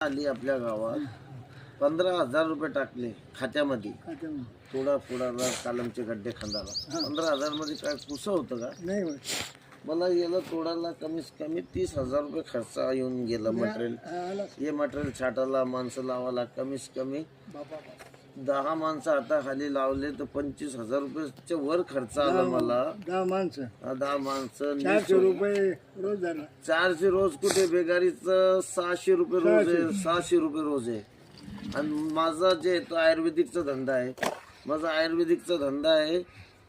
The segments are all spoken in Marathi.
आली आपल्या गावात 15,000 रुपये टाकले खात्यामध्ये. तोडा फोडाला कालमचे गड्डे खंदाला 15,000 मध्ये काय कुसं होतं का? नाही मला याला तोडायला कमीत कमी 30,000 रुपये खर्च येऊन गेला. मटेरियल हे मटेरियल छाटाला माणसं लावायला कमीत कमी 10 माणसं हाताखाली लावले तर 25,000 रुपयाच्या वर खर्च आला मला. 10 माणसं 10 माणसं 400 रुपये रोज झाला. 400 रोज कुठे बेगारीचं 600 रुपये रोज आहे. 600 रुपये रोज आहे. आणि माझा जे तो आयुर्वेदिकचा धंदा आहे. माझा आयुर्वेदिकचा धंदा आहे.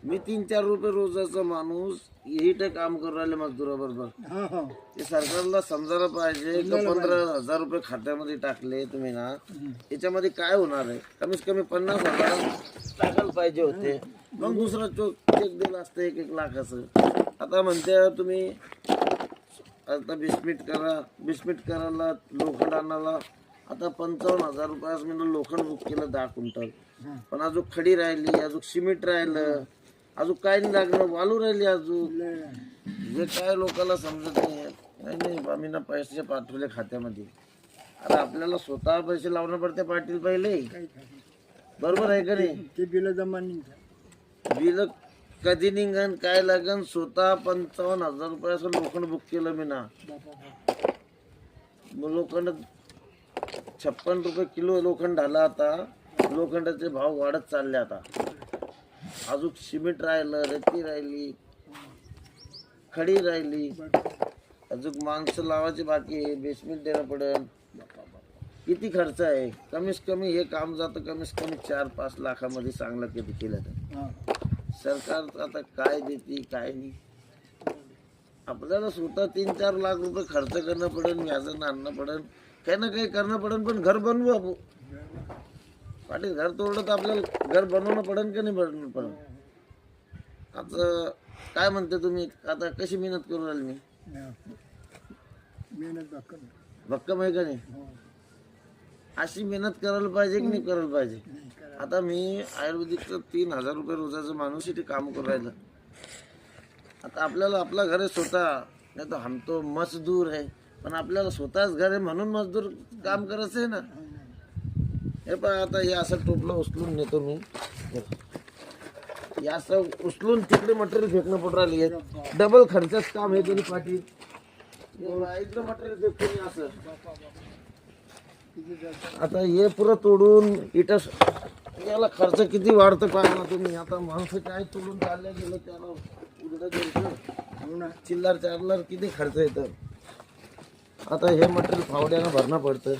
मी 3-4 रुपये रोजाचा माणूस हे काम करून राहिले मजदुराबरोबर. ते सरकारला समजायला पाहिजे की 15,000 रुपये खात्यामध्ये टाकले तुम्ही ना, याच्यामध्ये काय होणार आहे? कमीत कमी 50,000 टाकायला पाहिजे होते. मग दुसरा चेक दिला असतं 1-1 लाखाचं. आता म्हणते तुम्ही आता बिस्मिट करायला लोखंड आणायला आता 55,000 रुपये मी लोखंड बुक केलं 10 क्विंटल. पण अजून खडी राहिली, अजून सिमेंट राहिलं, अजून काय नाही लागलं, वालू राहिली अजून. जे काय लोकांना समजत नाही. आम्ही ना पैसे पाठवले खात्यामध्ये. आता आपल्याला स्वतः पैसे लावणं पडते पाटील पहिले, बरोबर आहे का नाही? ते बिल जमा नाही. बिल कधी निघन काय लागन? स्वतः 55,000 रुपयाचं लोखंड बुक केलं मी ना. लोखंड 56 रुपये किलो लोखंड झाला. आता लोखंडाचे भाव वाढत चालले. आता अजून सिमेंट राहिलं, रेती राहिली, खडी राहिली, अजून माणसं लावायची बाकी आहे, बेसमेंट देणं पडेल. किती खर्च आहे? कमीत कमी हे काम जातं कमीत कमी 4-5 लाखामध्ये चांगलं कधी केलं तर. सरकार आता काय देते काय नाही. आपल्याला स्वतः 3-4 लाख रुपये खर्च करणं पडेल, व्याजानं आणणं पडेल, काही ना काही करणं पडेल. पण घर बनवू आपण पाटील. घर तोडलं तर आपल्याला घर बनवणं पडेल का नाही बनवणं पडेल? आता काय म्हणते तुम्ही? आता कशी मेहनत करू राहिली मी? मेहनत भक्कम आहे का नाही? अशी मेहनत करायला पाहिजे की नाही करायला पाहिजे? आता मी आयुर्वेदिकचं 3,000 रुपये रोजाचं माणूस इथे काम करू राहिलं. आता आपल्याला आपला घर आहे स्वतः, नाही तर हम तो मजदूर आहे. पण आपल्याला स्वतःच घर आहे म्हणून मजदूर काम करायचं आहे ना. हे पण आता हे असं टोपलं उचलून नेतो मी. हे असं उचलून तिकडे मटेरियल फेकणं पडून राहिली. डबल खर्चाच काम आहे तुम्ही पाटील. इकडे मटेरियल फेकतो असं. आता हे पुरं तोडून इथं याला खर्च किती वाढतं पाहिजे तुम्ही. आता माणसं काय तोडून चालल्या गेलं त्याला उघडं द्यायचं चिल्लार चारलार किती खर्च येतं. आता हे मटेरियल फावड्यानं भरणं पडतं.